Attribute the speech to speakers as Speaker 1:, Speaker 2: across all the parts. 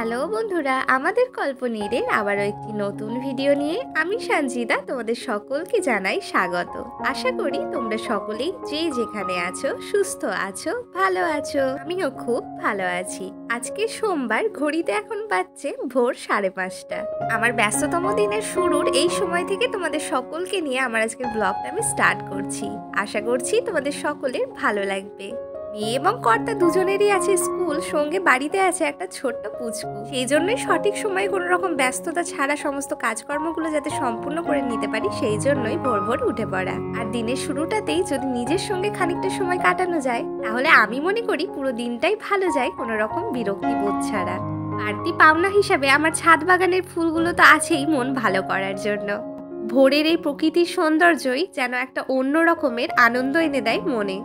Speaker 1: Hello বন্ধুরা, আমাদের কল্পনীরের আবারও একটি নতুন ভিডিও নিয়ে আমি সঞ্জিদা তোমাদের সকলকে জানাই স্বাগত। আশা করি তোমরা সকলেই যে যেখানে আছো সুস্থ আছো, ভালো আছো। আমিও খুব ভালো আছি। আজকে সোমবার, ঘড়িতে এখন বাজছে ভোর 5:30। আমার ব্যস্ততম দিনের শুরুর এই সময় থেকে তোমাদের সকলকে নিয়ে আমার আজকের ব্লগটা আমি স্টার্ট করছি। আশা করছি তোমাদের সকলের ভালো লাগবে। মেয়ে এবং কর্তা দুজনেরই আছে স্কুল, সঙ্গে বাড়িতে আছে একটা ছোট্ট পুচকু। সেই জন্যই সঠিক সময়ে কোনো রকম ব্যস্ততা ছাড়া সমস্ত কাজকর্মগুলো যাতে সম্পূর্ণ করে নিতে পারি, সেই জন্যই ভোর ভোর উঠে পড়া। আর দিনের শুরুটাতেই যদি নিজের সঙ্গে খানিকটা সময় কাটানো যায়, তাহলে আমি মনে করি পুরো দিনটাই ভালো যায় কোনো রকম বিরক্তি বোধ ছাড়া। বাড়তি পাওনা হিসাবে আমার ছাদ বাগানের ফুলগুলো তো আছেই মন ভালো করার জন্য। ভোরের এই প্রকৃতির সৌন্দর্যই যেন একটা অন্য রকমের আনন্দ এনে দেয় মনে।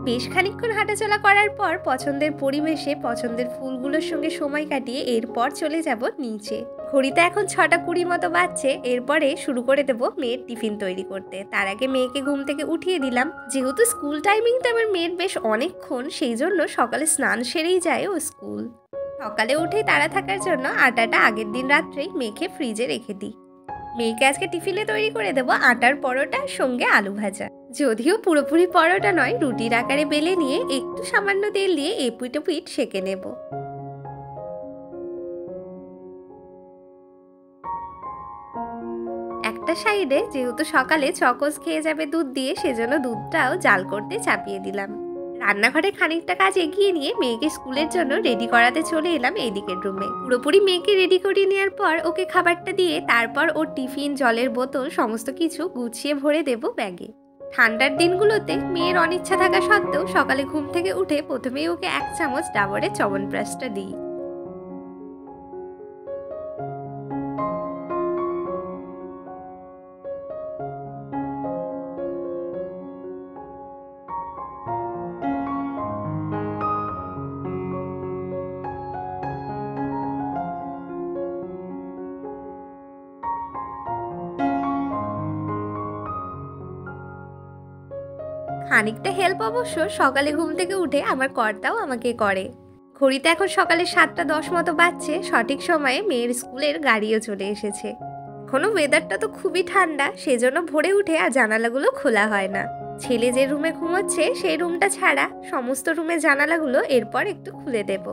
Speaker 1: বেশ খানিকক্ষণ হাঁটাচলা করার পর পছন্দের পরিবেশে পছন্দের ফুলগুলোর সঙ্গে সময় কাটিয়ে এরপর চলে যাব নিচে। ঘড়িতে এখন 6:20 মতো বাজছে। এরপরে শুরু করে দেবো মেয়ের টিফিন তৈরি করতে। তার আগে মেয়েকে ঘুম থেকে উঠিয়ে দিলাম। যেহেতু স্কুল টাইমিংটা আমার মেয়ের বেশ অনেকক্ষণ, সেই জন্য সকালে স্নান সেরেই যায় ও স্কুল। সকালে উঠেই তাড়া থাকার জন্য আটাটা আগের দিন রাত্রেই মেখে ফ্রিজে রেখে দিই। মেয়েকে আজকে টিফিনে তৈরি করে দেবো আটার পরোটা সঙ্গে আলু ভাজা। যদিও পুরোপুরি পরোটা নয়, রুটির আকারে বেলে নিয়ে একটু সামান্য তেল দিয়ে এপিঠ ওপিঠ সেঁকে নেব। একটা সাইডে যেহেতু সকালে চকোস খেয়ে যাবে দুধ দিয়ে, সেজন্য দুধটাও জাল করতে চাপিয়ে দিলাম। রান্নাঘরে খানিকটা কাজ এগিয়ে নিয়ে মেয়েকে স্কুলের জন্য রেডি করাতে চলে এলাম এই দিকের রুমে। পুরোপুরি মেয়েকে রেডি করিয়ে নেওয়ার পর ওকে খাবারটা দিয়ে তারপর ওর টিফিন, জলের বোতল সমস্ত কিছু গুছিয়ে ভরে দেব ব্যাগে। ঠান্ডার দিনগুলোতে মেয়ের অনিচ্ছা থাকা সত্ত্বেও সকালে ঘুম থেকে উঠে প্রথমেই ওকে 1 চামচ ডাবরের চ্যবনপ্রাশটা দিই। খানিকটা হেল্প অবশ্য সকালে ঘুম থেকে উঠে আমার কর্তাও আমাকে করে। ঘড়িতে এখন সকালে 7:10 মতো বাজছে। সঠিক সময়ে মেয়ের স্কুলের গাড়িও চলে এসেছে। এখনো ওয়েদারটা তো খুবই ঠান্ডা, সেজন্য ভোরে উঠে আর জানালাগুলো খোলা হয় না। ছেলে যে রুমে ঘুমোচ্ছে সেই রুমটা ছাড়া সমস্ত রুমের জানালাগুলো এরপর একটু খুলে দেব।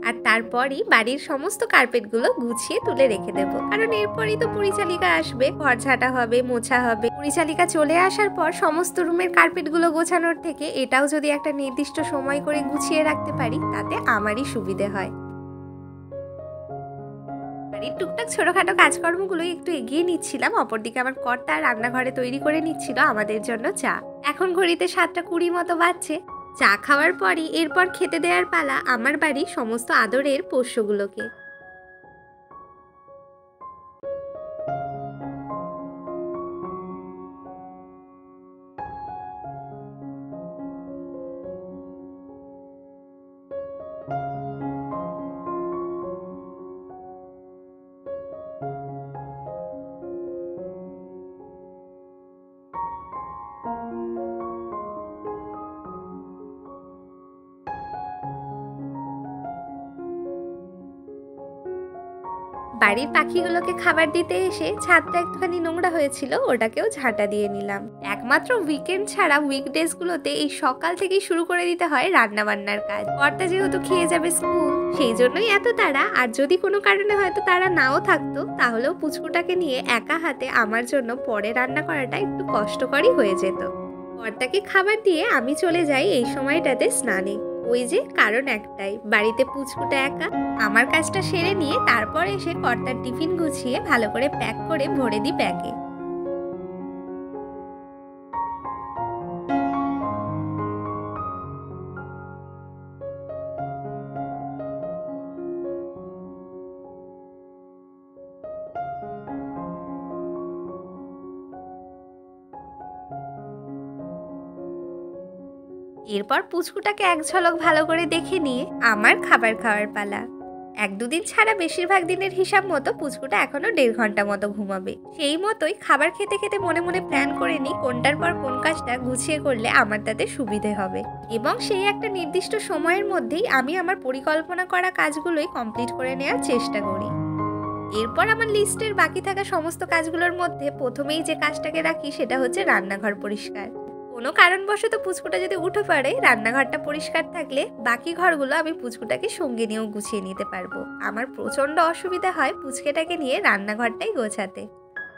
Speaker 1: আর তারপরই বাড়ির সমস্ত কার্পেটগুলো গুছিয়ে তুলে রেখে দেব, কারণ এরপরই তো পরিচালিকা আসবে, ঘর ঝাঁটা হবে, মোছা হবে। পরিচালিকা চলে আসার পর সমস্ত রুমের কার্পেটগুলো গোছানোর থেকে এটাও যদি একটা নির্দিষ্ট সময় করে গুছিয়ে রাখতে পারি, তাতে আমারই সুবিধে হয়। বাড়ির টুকটাক ছোটখাটো কাজকর্মগুলো একটু এগিয়ে নিচ্ছিলাম, অপরদিকে আমার কর্তা রান্নাঘরে তৈরি করে নিচ্ছিল আমাদের জন্য চা। এখন ঘড়িতে 7:20 মতো বাজছে। চা খাওয়ার পরই এরপর খেতে দেওয়ার পালা আমার বাড়ির সমস্ত আদরের পোষ্যগুলোকে। বাড়ির পাখিগুলোকে খাবার দিতে এসে ছাদটা একটুখানি নোংরা হয়েছিল, ওটাকেও ঝাঁটা দিয়ে নিলাম। একমাত্র উইকেন্ড ছাড়া উইকডেজ গুলোতে এই সকাল থেকেই শুরু করে দিতে হয় রান্না বান্নার কাজ। কর্তা যেহেতু খেয়ে যাবে স্কুল, সেই জন্যই এত তাড়া। আর যদি কোনো কারণে হয়তো তারা নাও থাকতো, তাহলেও পুচকুটাকে নিয়ে একা হাতে আমার জন্য পরে রান্না করাটা একটু কষ্টকরই হয়ে যেত। কর্তাকে খাবার দিয়ে আমি চলে যাই এই সময়টাতে স্নানে। ওই যে কারণ একটাই, বাড়িতে পুচকুটা একা। আমার কাজটা সেরে নিয়ে তারপর এসে কর্তার টিফিন গুছিয়ে ভালো করে প্যাক করে ভরে দিই ব্যাগে। এরপর পুচকুটাকে এক ঝলক ভালো করে দেখে নিয়ে আমার খাবার খাওয়ার পালা। 1-2 দিন ছাড়া বেশিরভাগ দিনের হিসাব মতো পুচকুটা এখনো 1.5 ঘন্টা মতো ঘুমাবে। সেই মতোই খাবার খেতে খেতে মনে মনে প্ল্যান করে নিই কোনটার পর কোন কাজটা গুছিয়ে করলে আমার তাতে সুবিধে হবে, এবং সেই একটা নির্দিষ্ট সময়ের মধ্যেই আমি আমার পরিকল্পনা করা কাজগুলোই কমপ্লিট করে নেওয়ার চেষ্টা করি। এরপর আমার লিস্টের বাকি থাকা সমস্ত কাজগুলোর মধ্যে প্রথমেই যে কাজটাকে রাখি সেটা হচ্ছে রান্নাঘর পরিষ্কার। কোনো কারণবশত পুচকুটা যদি উঠে পড়ে, রান্নাঘরটা পরিষ্কার থাকলে বাকি ঘরগুলো আমি পুচকুটাকে সঙ্গে নিয়েও গুছিয়ে নিতে পারবো। আমার প্রচণ্ড অসুবিধা হয় পুচকেটাকে নিয়ে রান্নাঘরটাই গোছাতে।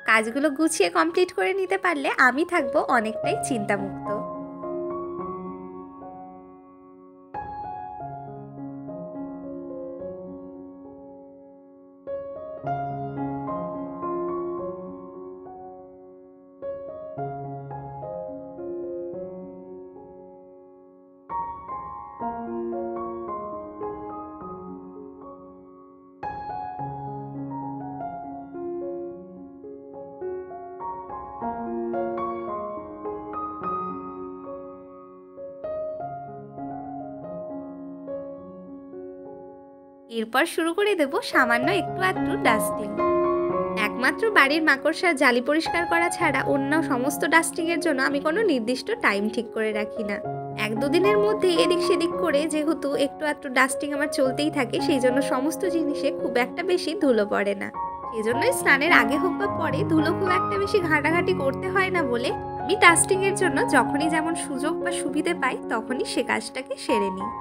Speaker 1: কাজগুলো গুছিয়ে কমপ্লিট করে নিতে পারলে আমি থাকবো অনেকটাই চিন্তামুক্ত। এরপর শুরু করে দেব সামান্য একটু আধটু ডাস্টিং। একমাত্র বাড়ির মাকড়সার জালি পরিষ্কার করা ছাড়া অন্য সমস্ত ডাস্টিংয়ের জন্য আমি কোনো নির্দিষ্ট টাইম ঠিক করে রাখি না। 1-2 দিনের মধ্যে এদিক সেদিক করে যেহেতু একটু আধটু ডাস্টিং আমার চলতেই থাকে, সেই জন্য সমস্ত জিনিসে খুব একটা বেশি ধুলো পড়ে না। সেজন্যই স্নানের আগে হোক বা পরে ধুলো খুব একটা বেশি ঘাঁটাঘাঁটি করতে হয় না বলে আমি ডাস্টিংয়ের জন্য যখনই যেমন সুযোগ বা সুবিধে পাই তখনই সে কাজটাকে সেরে নিই।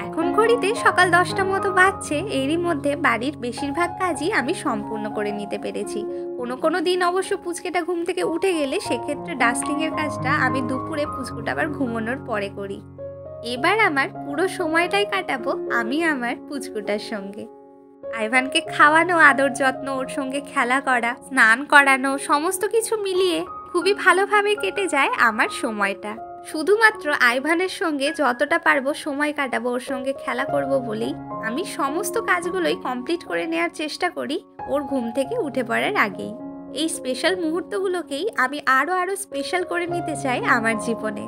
Speaker 1: এখন ঘড়িতে সকাল 10টা মতো বাজছে। এরই মধ্যে বাড়ির বেশিরভাগ কাজই আমি সম্পূর্ণ করে নিতে পেরেছি। কোনো দিন অবশ্য পুচকেটা ঘুম থেকে উঠে গেলে সেক্ষেত্রে ডাস্টিংয়ের কাজটা আমি দুপুরে পুচকুটা আবার ঘুমানোর পরে করি। এবার আমার পুরো সময়টাই কাটাবো আমি আমার পুচকুটার সঙ্গে। আইভানকে খাওয়ানো, আদর যত্ন, ওর সঙ্গে খেলা করা, স্নান করানো, সমস্ত কিছু মিলিয়ে খুবই ভালোভাবে কেটে যায় আমার সময়টা। শুধুমাত্র আইভানের সঙ্গে যতটা পারবো সময় কাটাবো, ওর সঙ্গে খেলা করব বলেই আমি সমস্ত কাজগুলোই কমপ্লিট করে নেওয়ার চেষ্টা করি ওর ঘুম থেকে উঠে পড়ার আগেই। এই স্পেশাল মুহূর্তগুলোকেই আমি আরও স্পেশাল করে নিতে চাই আমার জীবনে।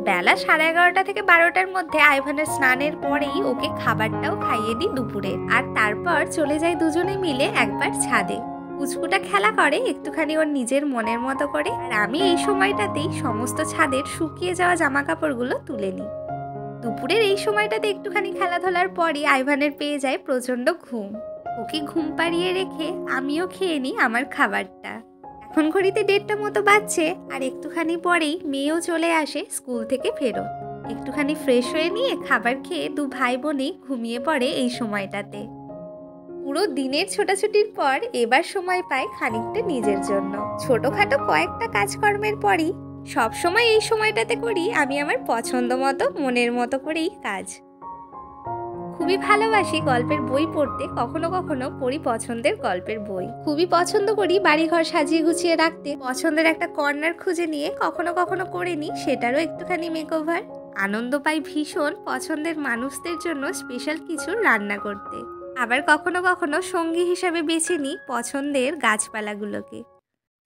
Speaker 1: বেলা 11:30 থেকে 12টার মধ্যে আইভানের স্নানের পরেই ওকে খাবারটাও খাইয়ে দিই দুপুরে, আর তারপর চলে যাই দুজনে মিলে একবার ছাদে। পুচকুটা খেলা করে একটুখানি ওর নিজের মনের মতো করে, আর আমি এই সময়টাতেই সমস্ত ছাদের শুকিয়ে যাওয়া জামা কাপড়গুলো তুলে নিই। দুপুরের এই সময়টাতে একটুখানি খেলাধুলার পরই আইভানের পেয়ে যায় প্রচণ্ড ঘুম। ওকে ঘুম পাড়িয়ে রেখে আমিও খেয়ে নিই আমার খাবারটা। এখন ঘড়িতে 1:30টা মতো বাজছে, আর একটুখানি পরেই মেয়েও চলে আসে স্কুল থেকে ফেরত। একটুখানি ফ্রেশ হয়ে নিয়ে খাবার খেয়ে দু ভাই বোনই ঘুমিয়ে পড়ে এই সময়টাতে। পুরো দিনের ছোটাছুটির পর এবার সময় পাই খানিকটা নিজের জন্য। ছোটখাটো কয়েকটা কাজকর্মের পরই সবসময় এই সময়টাতে করি আমি আমার পছন্দ মতো মনের মতো করেই কাজ। খুবই ভালোবাসি গল্পের বই পড়তে, কখনো কখনো পড়ি পছন্দের গল্পের বই। খুবই পছন্দ করি বাড়িঘর সাজিয়ে গুছিয়ে রাখতে, পছন্দের একটা কর্নার খুঁজে নিয়ে কখনো কখনো করে নিই সেটারও একটুখানি মেকওভার। আনন্দ পাই ভীষণ পছন্দের মানুষদের জন্য স্পেশাল কিছু রান্না করতে। আবার কখনো কখনো সঙ্গী হিসাবে বেছে নিই পছন্দের গাছপালাগুলোকে।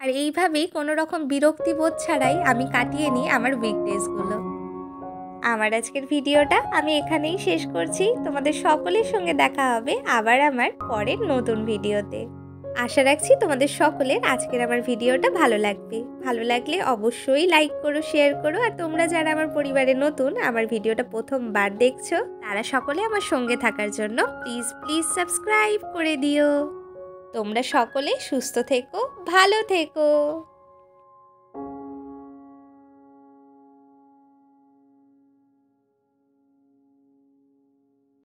Speaker 1: আর এইভাবেই কোনো রকম বিরক্তি বোধ ছাড়াই আমি কাটিয়ে নিই আমার উইকডেজগুলো। আমার আজকের ভিডিওটা আমি এখানেই শেষ করছি। তোমাদের সকলের সঙ্গে দেখা হবে আবার আমার পরের নতুন ভিডিওতে। আশা রাখছি তোমাদের সকলের আজকের আমার ভিডিওটা ভালো লাগবে। ভালো লাগলে অবশ্যই লাইক করো, শেয়ার করো। আর তোমরা যারা আমার পরিবারে নতুন, আমার ভিডিওটা প্রথমবার দেখছো, তারা সকলে আমার সঙ্গে থাকার জন্য প্লিজ প্লিজ সাবস্ক্রাইব করে দিও। তোমরা সকলে সুস্থ থেকো, ভালো থেকো।